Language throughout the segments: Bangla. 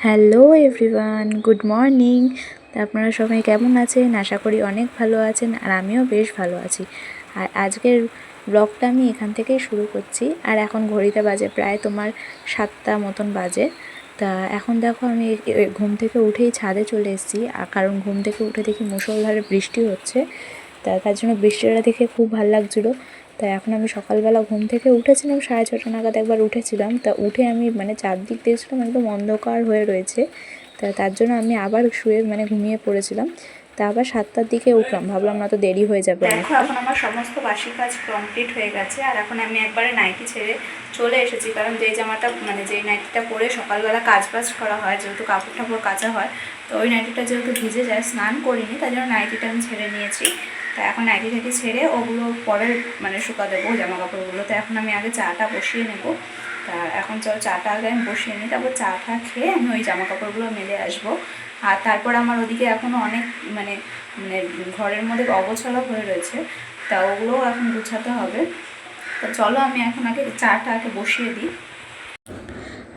Hello everyone, good morning. আপনারা সবাই কেমন আছেন? আশা করি অনেক ভালো আছেন, আর আমিও বেশ ভালো আছি। আর আজকের ব্লগটা আমি এখান থেকেই শুরু করছি। আর এখন ঘড়িতে বাজে প্রায় তোমার 7টা মতন বাজে। তা এখন দেখো আমি ঘুম থেকে উঠেই ছাদে চলে এসেছি, কারণ ঘুম থেকে উঠে দেখি মুষলধারে বৃষ্টি হচ্ছে। তার জন্য বৃষ্টিটা দেখে খুব ভালো লাগছিলো। তা এখন আমি সকালবেলা ঘুম থেকে উঠেছিলাম 6:30 নাগাদ, একবার উঠেছিলাম। তা উঠে আমি চারদিক দেখছিলাম একদম অন্ধকার হয়ে রয়েছে। তার জন্য আমি আবার শুয়ে ঘুমিয়ে পড়েছিলাম। তা আবার 7টার দিকে উঠলাম, ভাবলাম না তো দেরি হয়ে যাবে। দেখো এখন আমার সমস্ত বাসি কাজ কমপ্লিট হয়ে গেছে, আর এখন আমি একবারে নাইটি ছেড়ে চলে এসেছি, কারণ যেই জামাটা যেই নাইটিটা পরে সকালবেলা কাজ বাজ করা হয়, যেহেতু কাপড় টাপড় কাচা হয়, তো ওই নাইটিটা যেহেতু ভিজে যায়, স্নান করিনি, তাই জন্য নাইটিটা আমি ছেড়ে নিয়েছি। তা এখন নাইটি টাইটি ছেড়ে ওগুলো পরে শুকা দেবো জামা কাপড়গুলো। তো এখন আমি আগে চাটা বসিয়ে নেব। তা এখন চলো চাটা আগে আমি বসিয়ে নিই, তারপর চাটা খেয়ে আমি ওই জামা কাপড়গুলো মেলে আসবো। আর তারপর আমার ওদিকে এখনও অনেক মানে মানে ঘরের মধ্যে অগোছালো হয়ে রয়েছে, তা ওগুলোও এখন গুছাতে হবে। তো চলো আমি এখন আগে চাটা আগে বসিয়ে দিই।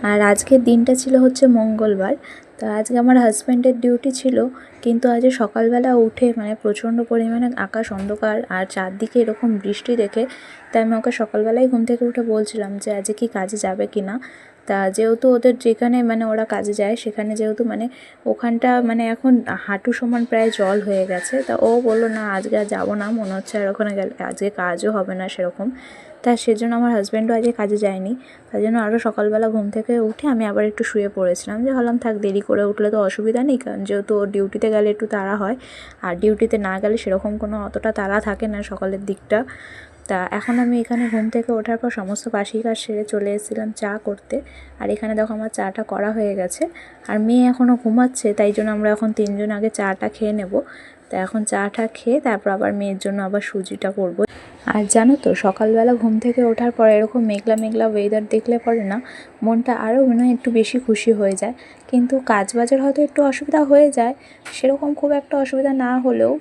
আর আজকের দিনটা ছিল হচ্ছে মঙ্গলবার। তা আজকে আমার হাজব্যান্ডের ডিউটি ছিল, কিন্তু আজ সকালবেলা উঠে প্রচণ্ড পরিমাণে আকাশ অন্ধকার আর চারদিকে এরকম বৃষ্টি দেখে, তাই আমি ওকে সকালবেলায় ঘুম থেকে উঠে বলছিলাম যে আজকে কি কাজে যাবে কি না। তা যেহেতু ওদের যেখানে ওরা কাজে যায়, সেখানে যেহেতু ওখানটা এখন হাঁটু সমান প্রায় জল হয়ে গেছে। তা ও বললো না আজকে আর যাবো না, মনে হচ্ছে আর ওখানে গেলে আজকে কাজও হবে না সেরকম। তা সেজন্য আমার হাজব্যান্ডও আজকে কাজে যায়নি। তাই জন্য আরও সকালবেলা ঘুম থেকে উঠে আমি আবার একটু শুয়ে পড়েছিলাম, যে ভাবলাম থাক দেরি করে উঠলে তো অসুবিধা নেই, কারণ যেহেতু ওর ডিউটিতে গেলে একটু তাড়া হয়, আর ডিউটিতে না গেলে সেরকম কোনো অতটা তাড়া থাকে না সকালের দিকটা। তা এখন আমি এখানে ঘুম থেকে ওঠার পর সমস্ত বাসি কাজ সেরে চলে এসেছিলাম চা করতে। আর এখানে দেখো আমার চাটা করা হয়ে গেছে, আর মেয়ে এখনও ঘুমাচ্ছে, তাই জন্য আমরা এখন তিনজন আগে চাটা খেয়ে নেব। তা এখন চাটা খেয়ে তারপর আবার মেয়ের জন্য আবার সুজিটা করবো। আর জানো তো, সকালবেলা ঘুম থেকে ওঠার পর এরকম মেঘলা মেঘলা ওয়েদার দেখলে পরে না মনটা আরও মনে হয় একটু বেশি খুশি হয়ে যায়। কিন্তু কাজবাজের হয়তো একটু অসুবিধা হয়ে যায়, সেরকম খুব একটা অসুবিধা না হলেও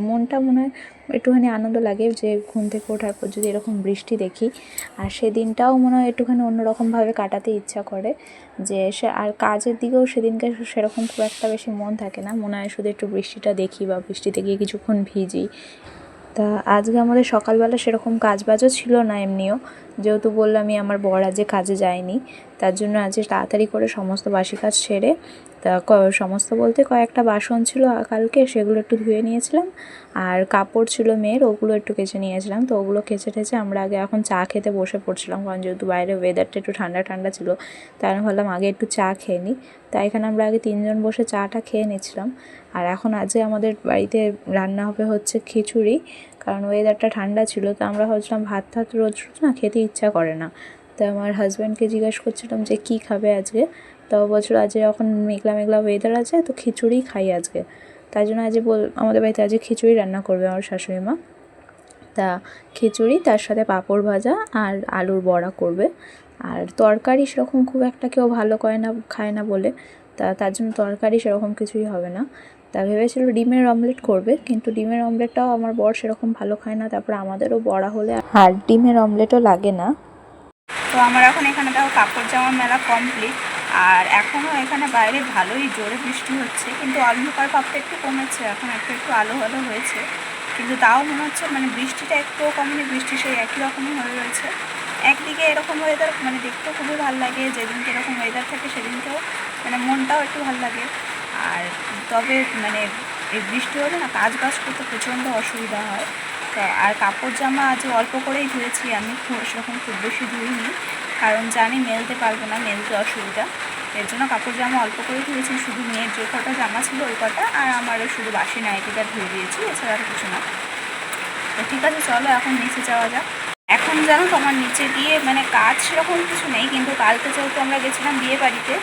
মনটা মনে হয় একটুখানি আনন্দ লাগে, যে ঘুম থেকে ওঠার পর যদি এরকম বৃষ্টি দেখি, আর সেদিনটাও মনে হয় একটুখানি অন্যরকমভাবে কাটাতে ইচ্ছা করে। যে আর কাজের দিকেও সেদিনকে সেরকম খুব একটা বেশি মন থাকে না, মনে হয় শুধু একটু বৃষ্টিটা দেখি বা বৃষ্টিতে গিয়ে কিছুক্ষণ ভিজি। তা আজকে আমাদের সকালবেলা সেরকম কাজবাজও ছিল না এমনিও, যেহেতু বললামই আমার বর আজকে কাজে যায়নি, তার জন্য আজকে তাড়াতাড়ি করে সমস্ত বাসি কাজ সেরে, তা সমস্ত বলতে কয়েকটা বাসন ছিল কালকে, সেগুলো একটু ধুয়ে নিয়েছিলাম, আর কাপড় ছিল মেয়ের, ওগুলো একটু কেচে নিয়েছিলাম। তো ওগুলো কেচে টেচে আমরা আগে এখন চা খেতে বসে পড়ছিলাম, কারণ যেহেতু বাইরে ওয়েদারটা একটু ঠান্ডা ঠান্ডা ছিল, তাই আমি ভাবলাম আগে একটু চা খেয়ে নিই। তাই এখানে আমরা আগে তিনজন বসে চাটা খেয়ে নিচ্ছিলাম। আর এখন আজকে আমাদের বাড়িতে রান্না হবে হচ্ছে খিচুড়ি, কারণ ওয়েদারটা ঠান্ডা ছিল। তো আমরা ভাবছিলাম ভাত রোজ রোজ না খেতে ইচ্ছা করে না। তো আমার হাজব্যান্ডকে জিজ্ঞেস করছিলাম যে কী খাবে আজকে, তো বলছিল আজকে যখন মেঘলা মেঘলা ওয়েদার আছে তো খিচুড়ি খাই আজকে। তাই জন্য আজকে আমাদের বাড়িতে আজকে খিচুড়ি রান্না করবে আমার শাশুড়ি মা। তা খিচুড়ি, তার সাথে পাঁপড় ভাজা আর আলুর বড়া করবে। আর তরকারি সেরকম খুব একটা কেউ ভালো করে না, খায় না বলে, তার জন্য তরকারি সেরকম কিছুই হবে না। তা ভেবেছিল ডিমের অমলেট করবে, কিন্তু ডিমের অমলেটটাও আমার বর সেরকম ভালো খায় না, তারপর আমাদেরও বড়া হলে আর ডিমের অমলেটও লাগে না। তো আমার এখন এখানে দেখো কাপড় জামা মেলা কমপ্লিট, আর এখনও এখানে বাইরে ভালোই জোরে বৃষ্টি হচ্ছে, কিন্তু অন্ধকার ভাবটা একটু কমেছে, এখন একটু একটু আলো আলো হয়েছে, কিন্তু তাও মনে হচ্ছে বৃষ্টিটা একটুও কমেনি, বৃষ্টি সেই একই রকমই হয়ে রয়েছে। একদিকে এরকম ওয়েদার দেখতেও খুবই ভালো লাগে, যেদিনকে এরকম ওয়েদার থাকে সেদিনকেও মনটাও একটু ভালো লাগে। আর তবে এই বৃষ্টি হলে না কাজ বাজ করতে প্রচণ্ড অসুবিধা হয়। তো আর কাপড় জামা আজ অল্প করেই ধুয়েছি, আমি সেরকম খুব বেশি ধুইনি, কারণ জানি মেলতে পারবো না, মেলতে অসুবিধা, এর জন্য কাপড় জামা অল্প করেই ধুয়েছি। শুধু মেয়ের যে কটা জামা ছিল ওই কটা, আর আমারও শুধু বাসি নাইটিটা ধুয়ে দিয়েছি, এছাড়া আর কিছু না। তো ঠিক আছে, চলো এখন নিচে যাওয়া যাক। এখন জানো তো আমার নিচে গিয়ে কাজ সেরকম কিছু নেই, কিন্তু কালকে যেহেতু আমরা গেছিলাম বিয়ে বাড়িতে,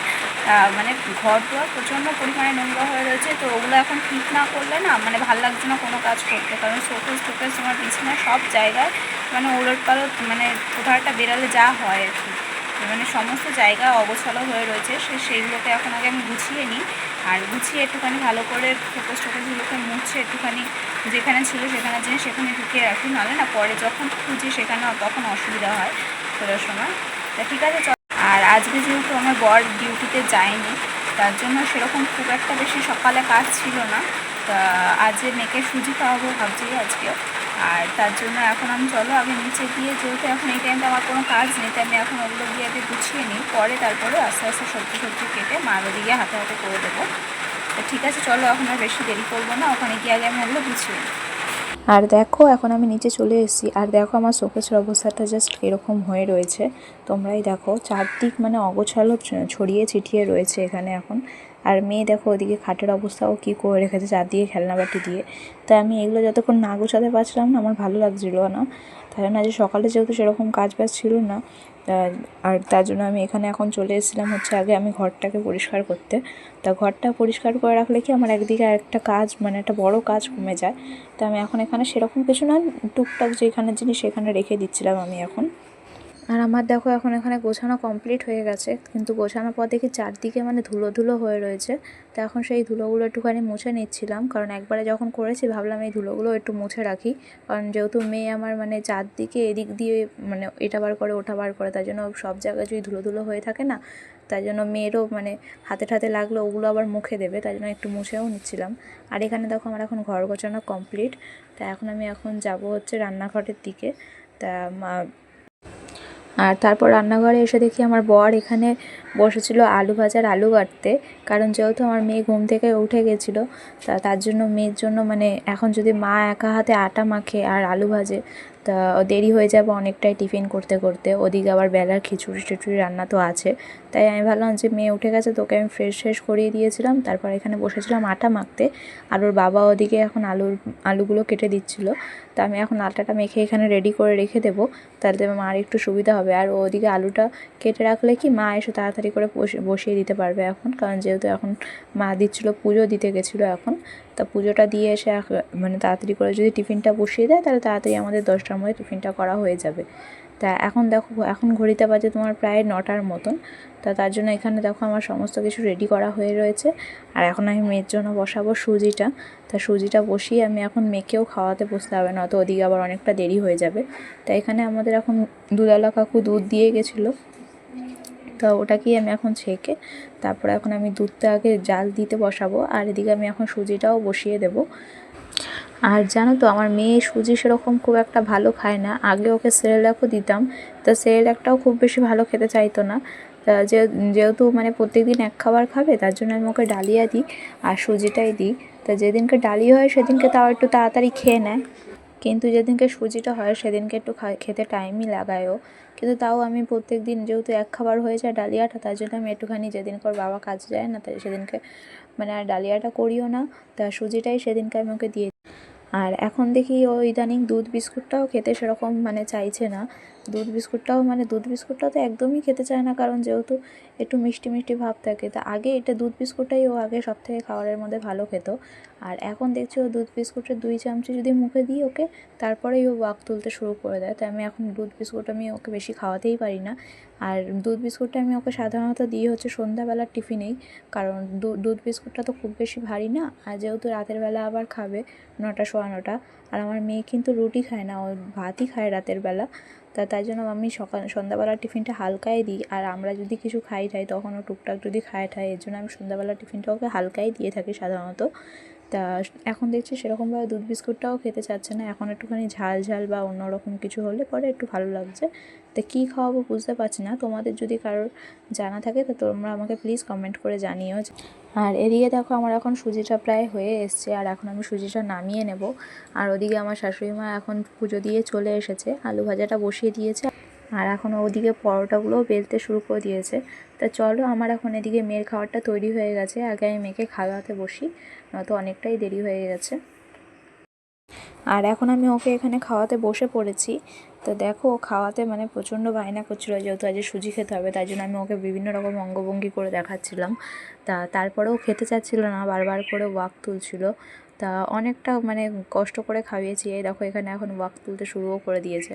ঘর দুয়ার প্রচণ্ড পরিমাণে নোংরা হয়ে রয়েছে। তো ওগুলো এখন ঠিক না করলে না ভালো লাগছে না কোনো কাজ করতে, কারণ শোকেস টোকেস তোমার বিছানায় সব জায়গায় ওলট পালট কোথাওটা বেরালে যা হয় আর কি, সমস্ত জায়গা অগোছালো হয়ে রয়েছে। সেইগুলোকে এখন আগে আমি গুছিয়ে নিই, আর গুছিয়ে একটুখানি ভালো করে শোকেস টোকেসগুলোকে মুছে একটুখানি যেখানে ছিল সেখানে জিনিস সেখানে ঢুকিয়ে রাখি, নাহলে না পরে যখন খুঁজি সেখানে তখন অসুবিধা হয় খোঁজার সময়। তা ঠিক আছে। আর আজকে যেহেতু আমার বর ডিউটিতে যায়নি, তার জন্য সেরকম খুব একটা বেশি সকালে কাজ ছিল না। তা আজ মেয়েকে সুজি খাওয়াবো ভাবছি আজকে, আর তার জন্য এখন আমি চলো আগে নিচে গিয়ে, যেহেতু এখন এই টাইমটা আমার কোনো কাজ নেই, তাই আমি এখন ওগুলো গিয়ে আগে গুছিয়ে নিই, পরে তারপরে আস্তে আস্তে সবজি কেটে মার ওদিকে হাতে হাতে করে দেবো। তো ঠিক আছে, চলো এখন আর বেশি দেরি করবো না, ওখানে গিয়ে আগে আমি ওগুলো গুছিয়ে নিই। আর দেখো এখন আমি নিচে চলে এসেছি, আর দেখো আমার শোকেসের অবস্থাটা জাস্ট এরকম হয়ে রয়েছে। তোমরাই দেখো চারদিক মানে অগোছালো ছড়িয়ে ছিটিয়ে রয়েছে এখানে এখন। আর মেয়ে দেখো ওদিকে খাটের অবস্থাও কী করে রেখেছে চারদিকে খেলনাবাটি দিয়ে। তাই আমি এগুলো যতক্ষণ না গোছাতে পারছিলাম না, আমার ভালো লাগছিল না। তাই জন্য আজ সকালে যেহেতু সেরকম কাজ বাজ ছিল না, আর তার জন্য আমি এখানে এখন চলে এসেছিলাম হচ্ছে আগে আমি ঘরটাকে পরিষ্কার করতে। তা ঘরটা পরিষ্কার করে রাখলে কি আমার একদিকে একটা কাজ মানে একটা বড় কাজ কমে যায়। তো আমি এখন এখানে সেরকম কিছু না, টুকটাক যেখানে জিনিস সেখানে রেখে দিচ্ছিলাম আমি এখন। আর আমার দেখো এখন এখানে গোছানো কমপ্লিট হয়ে গেছে, কিন্তু গোছানোর পর দেখি চারদিকে মানে ধুলো ধুলো হয়ে রয়েছে। তো এখন সেই ধুলোগুলো একটুখানি মুছে নিচ্ছিলাম, কারণ একবারে যখন করেছি ভাবলাম এই ধুলোগুলো একটু মুছে রাখি, কারণ যেহেতু মেয়ে আমার মানে চারদিকে এদিক দিয়ে মানে এটা বার করে ওটা বার করে, তার জন্য সব জায়গায় যদি ধুলো ধুলো হয়ে থাকে না, তাই জন্য মেয়েরও মানে হাতে ঠাতে লাগলো ওগুলো আবার মুখে দেবে, তাই জন্য একটু মুছেও নিচ্ছিলাম। আর এখানে দেখো আমার এখন ঘর গোছানো কমপ্লিট। তা এখন আমি যাব হচ্ছে রান্নাঘরের দিকে। তা আর তারপর রান্নাঘরে এসে দেখি আমার বর এখানে বসেছিল আলু ভাজার আলু কাটতে, কারণ যেহেতু আমার মেয়ে ঘুম থেকে উঠে গেছিলো, তার জন্য মেয়ের জন্য মানে এখন যদি মা একা হাতে আটা মাখে আর আলু ভাজে তা দেরি হয়ে যাবে অনেকটাই টিফিন করতে করতে, ওদিকে আবার বেলার খিচুড়ি টিচুড়ি রান্না তো আছে। তাই আমি ভাবলাম যে মেয়ে উঠে গেছে, তোকে আমি ফ্রেশ করিয়ে দিয়েছিলাম, তারপর এখানে বসেছিলাম আটা মাখতে। আর ওর বাবা ওদিকে এখন আলুগুলো কেটে দিচ্ছিলো। তা আমি এখন আটাটা মেখে এখানে রেডি করে রেখে দেবো, তাহলে মার একটু সুবিধা হবে। আর ওদিকে আলুটা কেটে রাখলে কি মা এসে তাড়াতাড়ি করে বসিয়ে দিতে পারবে এখন, কারণ যেহেতু এখন মা দিচ্ছিলো, পুজো দিতে গেছিলো এখন। তা পুজোটা দিয়ে এসে মানে তাড়াতাড়ি করে যদি টিফিনটা বসিয়ে দেয়, তাহলে তাড়াতাড়ি আমাদের 10টার মধ্যে টিফিনটা করা হয়ে যাবে। তা এখন দেখো এখন ঘড়িতে বাজে তোমার প্রায় 9টার মতন। তার জন্য এখানে দেখো আমার সমস্ত কিছু রেডি করা হয়ে রয়েছে। আর এখন আমি মেয়ের জন্য বসাবো সুজিটা। তা সুজিটা বসিয়ে আমি এখন মেয়েকেও খাওয়াতে বসতে হবে, না তো ওদিকে আবার অনেকটা দেরি হয়ে যাবে। তাই এখানে আমাদের এখন দুধওয়ালা কাকু দুধ দিয়ে গেছিলো, তো ওটাকেই আমি এখন ছেঁকে তারপরে এখন আমি দুধটা আগে জাল দিতে বসাবো, আর এদিকে আমি এখন সুজিটাও বসিয়ে দেবো। আর জানো তো আমার মেয়ে সুজি সেরকম খুব একটা ভালো খায় না, আগে ওকে সেরেলাকও দিতাম, তো সেরেলাকটাও খুব বেশি ভালো খেতে চাইতো না। তা যেহেতু মানে প্রত্যেকদিন এক খাবার খাবে, তার জন্য আমি ওকে ডালিয়া দিই আর সুজিটাই দিই। তা যেদিনকে ডালিয়া হয় সেদিনকে তাও একটু তাড়াতাড়ি খেয়ে নেয়, কিন্তু যেদিনকে সুজিটা হয় সেদিনকে একটু খেতে টাইমই লাগায় ও। কিন্তু তাও আমি প্রত্যেক দিন যেহেতু এক খাবার হয়ে যায় ডালিয়াটা, তার জন্য আমি একটুখানি যেদিনকে ওর বাবা কাজে যায় না, তাই সেদিনকে মানে আর ডালিয়াটা করিও না, তা সুজিটাই সেদিনকে আমি ওকে দিয়ে। আর এখন দেখি ও ইদানিং দুধ বিস্কুটটাও খেতে সেরকম মানে চাইছে না। দুধ বিস্কুটটাও তো একদমই খেতে চায় না, কারণ যেহেতু একটু মিষ্টি মিষ্টি ভাব থাকে। তা আগে এটা দুধ বিস্কুটটাই ও আগে সবথেকে খাবারের মধ্যে ভালো খেত। আর এখন দেখছি ও দুধ বিস্কুটের 2 চামচি যদি মুখে দিই ওকে, তারপরেই ও ওয়াক তুলতে শুরু করে দেয়। তাই আমি এখন দুধ বিস্কুট আমি ওকে বেশি খাওয়াতেই পারি না। আর দুধ বিস্কুটটা আমি ওকে সাধারণত দিই হচ্ছে সন্ধ্যাবেলার টিফিনেই, কারণ দুধ বিস্কুটটা তো খুব বেশি ভারী না, আর যেহেতু রাতের বেলা আবার খাবে 9টা সোয়া 9টা। আর আমার মেয়ে কিন্তু রুটি খায় না, ও ভাতই খায় রাতের বেলা। তাই জন্য আমি সন্ধ্যাবেলার টিফিনটা হালকাই দিই, আর আমরা যদি কিছু খাই তখন ও টুকটাক যদি খায় এর জন্য আমি সন্ধ্যাবেলার টিফিনটা ওকে হালকাই দিয়ে থাকি সাধারণত। তা এখন দেখছি সেরকমভাবে দুধ বিস্কুটটাও খেতে চাচ্ছে না, এখন একটুখানি ঝাল ঝাল বা অন্যরকম কিছু হলে পরে একটু ভালো লাগছে। তা কী খাওয়াবো বুঝতে পারছি না, তোমাদের যদি কারোর জানা থাকে তো তোমরা আমাকে প্লিজ কমেন্ট করে জানিও। আর এদিকে দেখো আমার এখন সুজিটা প্রায় হয়ে এসছে, আর এখন আমি সুজিটা নামিয়ে নেব। আর ওদিকে আমার শাশুড়ি মা এখন পুজো দিয়ে চলে এসেছে, আলু ভাজাটা বসিয়ে দিয়েছে, আর এখন ওদিকে পরোটাগুলোও বেলতে শুরু করে দিয়েছে। তা চলো আমার এখন এদিকে মেয়ের খাবারটা তৈরি হয়ে গেছে, আগে আমি মেয়েকে খাওয়াতে বসি, নয়তো অনেকটাই দেরি হয়ে গেছে। আর এখন আমি ওকে এখানে খাওয়াতে বসে পড়েছি। তো দেখো ও খাওয়াতে মানে প্রচণ্ড বায়না করছিলো, যেহেতু আজ সুজি খেতে হবে, তাই জন্য আমি ওকে বিভিন্ন রকম অঙ্গভঙ্গি করে দেখাচ্ছিলাম। তারপরেও খেতে চাচ্ছিল না, বারবার করে ওয়াক তুলছিল। তা অনেকটা মানে কষ্ট করে খাইয়েছি, এই দেখো এখানে এখন ওয়াক তুলতে শুরুও করে দিয়েছে।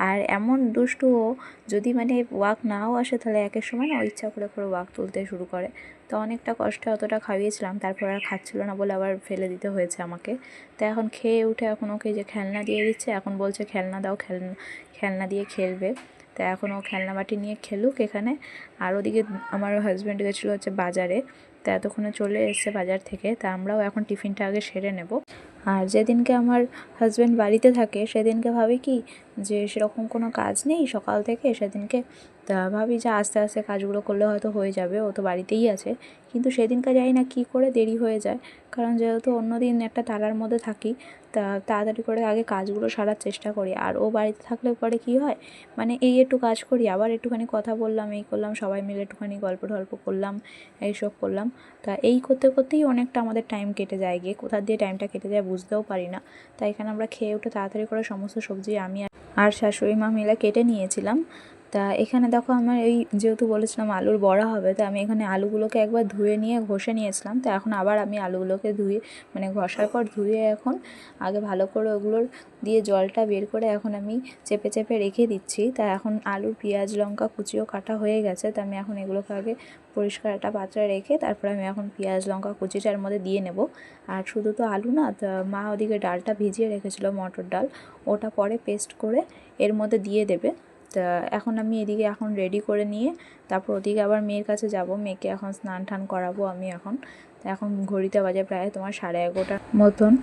আর এমন দুষ্টু ও, যদি মানে ওয়াক নাও আসে তাহলে একের সময় না ও ইচ্ছা করে ওয়াক তুলতে শুরু করে। তো অনেকটা কষ্টে অতটা খাইয়েছিলাম, তারপর আর খাচ্ছিল না বলে আবার ফেলে দিতে হয়েছে আমাকে। তো এখন খেয়ে উঠে এখন ওকে যে খেলনা দিয়ে দিচ্ছে, এখন বলছে খেলনা দাও, খেলনা দিয়ে খেলবে। তো এখন ও খেলনা বাটি নিয়ে খেলুক এখানে। আর ওদিকে আমার হাজব্যান্ড গেছিলো হচ্ছে বাজারে, তা এতক্ষণে চলে এসেছে বাজার থেকে, তা আমরাও এখন টিফিনটা আগে সেরে নেব। আর যেদিনকে আমার হাজব্যান্ড বাড়িতে থাকে সেদিনকে ভাবি কি যে সেরকম কোনো কাজ নেই সকাল থেকে, সেদিনকে তা ভাবি যে আস্তে আস্তে কাজগুলো করলে হয়তো হয়ে যাবে, ও তো বাড়িতেই আছে। কিন্তু সেদিনকে জানি না কী করে দেরি হয়ে যায়, কারণ যেহেতু অন্য দিন একটা তাড়ার মধ্যে থাকি, তা তাড়াতাড়ি করে আগে কাজগুলো সারার চেষ্টা করি। আর ও বাড়িতে থাকলে পরে কী হয়, মানে এই একটু কাজ করি, আবার একটুখানি কথা বললাম, এই করলাম, সবাই মিলে একটুখানি গল্প টল্প করলাম, এইসব করলাম। তা এই করতে করতেই অনেকটা আমাদের টাইম কেটে যায়, গিয়ে কোথা দিয়ে টাইমটা কেটে যায় বুঝতেও পারি না। তাই এখানে আমরা খেয়ে উঠে তাড়াতাড়ি করে সমস্ত সবজি আমি আর শাশুড়ি মা মিলে কেটে নিয়েছিলাম। তা এখানে দেখো আমার এই যেহেতু বলেছিলাম আলুর বড়া হবে, তো আমি এখানে আলুগুলোকে একবার ধুয়ে নিয়ে ঘষে নিয়েছিলাম। তো এখন আবার আমি আলুগুলোকে ধুয়ে মানে ঘষার পর ধুয়ে এখন আগে ভালো করে ওগুলোর দিয়ে জলটা বের করে এখন আমি চেপে চেপে রেখে দিচ্ছি। তা এখন আলুর পেঁয়াজ লঙ্কা কুচিও কাটা হয়ে গেছে, তা আমি এখন এগুলোকে আগে পরিষ্কার একটা পাত্রে রেখে তারপরে আমি এখন পেঁয়াজ লঙ্কা কুচিটার মধ্যে দিয়ে নেব। আর শুধু তো আলু না, তা মা ওদিকে ডালটা ভিজিয়ে রেখেছিলো, মটর ডাল, ওটা পরে পেস্ট করে এর মধ্যে দিয়ে দেবে। তা এখন আমি এদিকে এখন রেডি করে নিয়ে তারপর ওদিকে আবার মেয়ের কাছে যাব, মেয়েকে এখন স্নান টান করাবো আমি এখন ঘড়িতে বাজে প্রায় তোমার 11:30 মতন।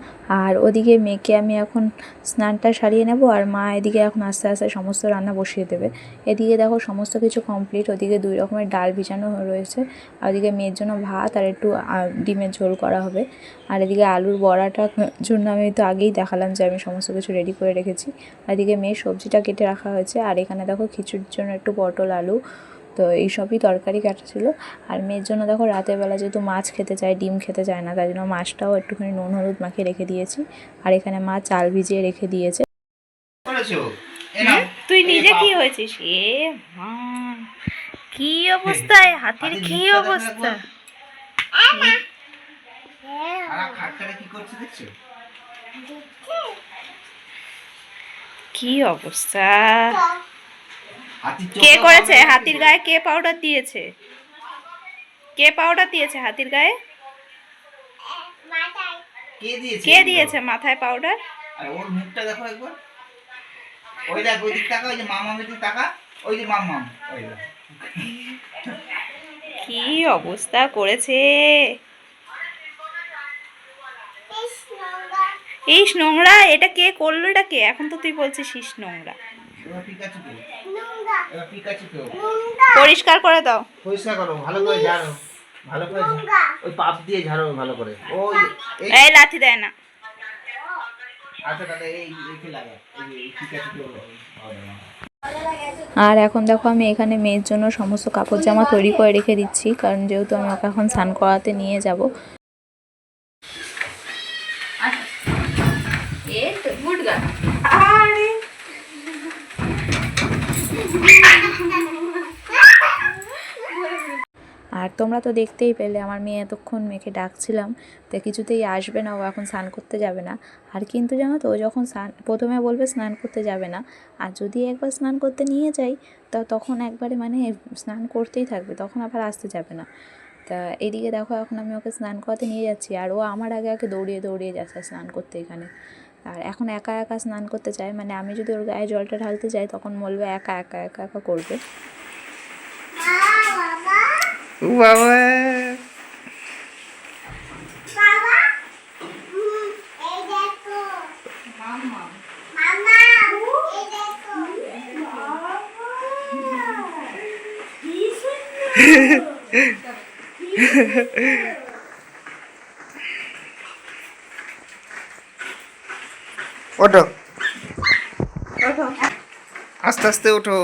আর ওদিকে মেয়েকে আমি এখন স্নানটা সারিয়ে নেব, আর মা এদিকে এখন আস্তে আস্তে সমস্ত রান্না বসিয়ে দেবে। এদিকে দেখো সমস্ত কিছু কমপ্লিট, ওদিকে 2 রকমের ডাল ভিজানো রয়েছে, আর ওদিকে মেয়ের জন্য ভাত আর একটু ডিমের ঝোল করা হবে। আর এদিকে আলুর বড়াটার জন্য আমি তো আগেই দেখালাম যে আমি সমস্ত কিছু রেডি করে রেখেছি। আর এদিকে মেয়ের সবজিটা কেটে রাখা হয়েছে, আর এখানে দেখো খিচুড়ির জন্য একটু পটল আলু তো এইসবই তরকারি কাটা ছিল। আর মেয়ের জন্য দেখো রাতের বেলা যেহেতু মাছ খেতে চায়, ডিম খেতে চায় না, তাই জন্য মাছটাও একটুখানি নুন হলুদ মাখিয়ে রেখে দিয়েছি। আর এখানে মা চাল ভিজিয়ে রেখে দিয়েছে। তুই নিজে কি হয়েছিস? এ মা, কি অবস্থায় হাতির, কি অবস্থা, কি অবস্থা, কে করেছে হাতির গায়ে? কে পাউডার দিয়েছে? কে পাউডার দিয়েছে হাতির গায়ে? কে দিয়েছে মাথায় পাউডার? আর ওর মুখটা দেখো একবার, ওই দেখ, ওই দিক তাকা, ওই যে মামার দিকে তাকা, ওই যে মামাম, ওই দেখ কি অবস্থা করেছে। এই নোংরা, এটা কে করলো? এটা কে? এখন তো তুই বলছিস ইস নোংরা। পরিষ্কার করে দাও, পরিষ্কার করো, ভালো করে ঝাড়ো, ভালো করে ওই পাপ দিয়ে ঝাড়ো ভালো করে। ওই এই লাঠি দেয় না। আচ্ছা তাহলে এই কি লাগা, এই পিকাচু আর এখন দেখো আমি এখানে মেয়ের জন্য সমস্ত কাপড় জামা তৈরি করে রেখে দিচ্ছি, কারণ যেহেতু আমি ওকে এখন স্নান করাতে নিয়ে যাব। আর তোমরা তো দেখতেই পেলে আমার মেয়ে এতক্ষণ মেয়েকে ডাকছিলাম, তো কিছুতেই আসবে না, ও এখন স্নান করতে যাবে না। আর কিন্তু জানো তো, ও যখন প্রথমে বলবে স্নান করতে যাবে না, আর যদি একবার স্নান করতে নিয়ে যাই তা তখন একবারে মানে স্নান করতেই থাকবে, তখন আবার আসতে যাবে না। তা এদিকে দেখো এখন আমি ওকে স্নান করাতে নিয়ে যাচ্ছি, আর ও আমার আগে আগে দৌড়িয়ে দৌড়িয়ে যাচ্ছে স্নান করতে এখানে। আর এখন একা একা স্নান করতে চায়, মানে আমি যদি ওর গায়ে জলটা ঢালতে যাই তখন বলবে একা একা একা একা করবে। বাবা ওঠো, আস্তে আস্তে ওঠো,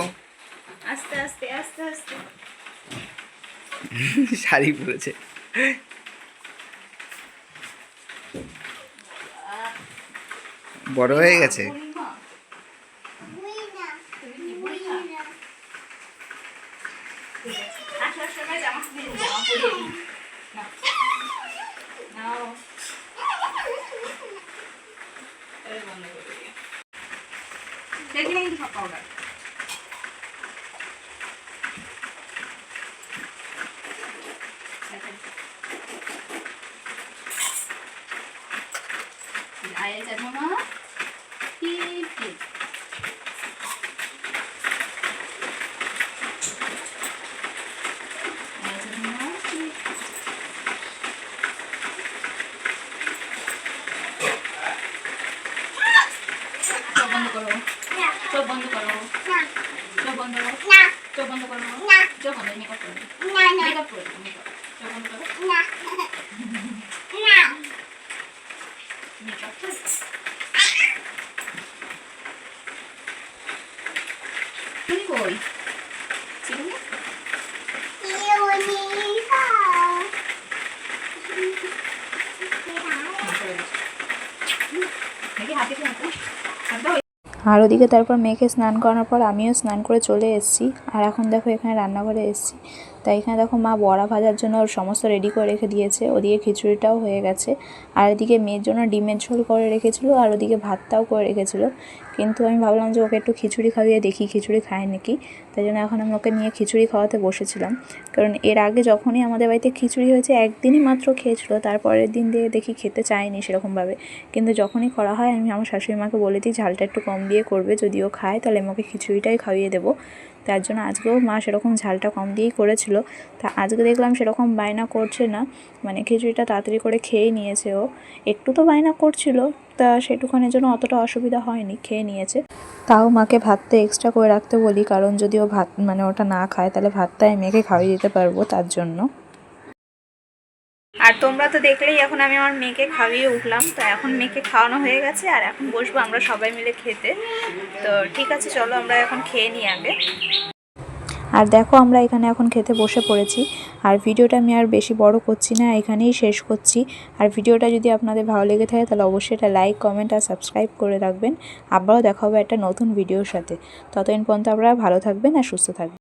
আস্তে আস্তে আস্তে আস্তে। শাড়ি পরেছে, বড় হয়ে গেছে। করো, চোখ বন্ধ করো, চোখ বন্ধ করো, চোখ বন্ধ করো, চোখ বন্ধ, মেকআপ করো, মেকআপ করো, মেকআপ, চোখ বন্ধ করো, মেকআপ করো। তুমি কই? চিরুনি? দেখি হাতে কি হাতে? হাত দাও। আর ওদিকে তারপর মেয়েকে স্নান করানোর পর আমিও স্নান করে চলে এসেছি। আর এখন দেখো এখানে রান্নাঘরে এসেছি। তাই এখানে দেখো মা বড়া ভাজার জন্য ওর সমস্ত রেডি করে রেখে দিয়েছে। ওদিকে খিচুড়িটাও হয়ে গেছে, আর এদিকে মেয়ের জন্য ডিমের ঝোল করে রেখেছিলো, আর ওদিকে ভাতটাও করে রেখেছিলো। কিন্তু আমি ভাবলাম যে ওকে একটু খিচুড়ি খাইয়ে দেখি খিচুড়ি খায় নাকি। তাই জন্য এখন আমি ওকে নিয়ে খিচুড়ি খাওয়াতে বসেছিলাম। কারণ এর আগে যখনই আমাদের বাড়িতে খিচুড়ি হয়েছে একদিনই মাত্র খেয়েছিল, তারপরের দিন দিয়ে দেখি খেতে চায়নি সেরকমভাবে। কিন্তু যখনই করা হয় আমি আমার শাশুড়ি মাকে বলে দিই ঝালটা একটু কম দিয়ে করবে, যদিও খায় তাহলে আমি ওকে খিচুড়িটাই খাইয়ে দেবো। তার জন্য আজকেও মা সেরকম ঝালটা কম দিয়েই করেছিল। তা আজকে দেখলাম সেরকম বায়না করছে না, মানে খিচুড়িটা তাড়াতাড়ি করে খেয়েই নিয়েছে ও। একটু তো বায়না করছিল, তা সেটুখানের জন্য অতটা অসুবিধা হয়নি, খেয়ে নিয়েছে। তাও মাকে ভাতটা এক্সট্রা করে রাখতে বলি, কারণ যদি ও ভাত মানে ওটা না খায় তাহলে ভাতটা আমি মেয়েকে খাইয়ে দিতে পারবো, তার জন্য। আর তোমরা তো দেখলেই এখন আমি আমার মেয়েকে খাইয়ে উঠলাম। তো এখন মেয়েকে খাওয়ানো হয়ে গেছে, আর এখন বসবো আমরা সবাই মিলে খেতে। তো ঠিক আছে, চলো আমরা এখন খেয়ে নিই আগে। আর দেখো আমরা এখানে এখন খেতে বসে পড়েছি। আর ভিডিওটা আমি আর বেশি বড় করছি না, এখানেই শেষ করছি। আর ভিডিওটা যদি আপনাদের ভালো লেগে থাকে তাহলে অবশ্যই এটা লাইক, কমেন্ট আর সাবস্ক্রাইব করে রাখবেন। আবারও দেখা হবে একটা নতুন ভিডিওর সাথে। ততদিন পর্যন্ত আপনারা ভালো থাকবেন আর সুস্থ থাকবেন।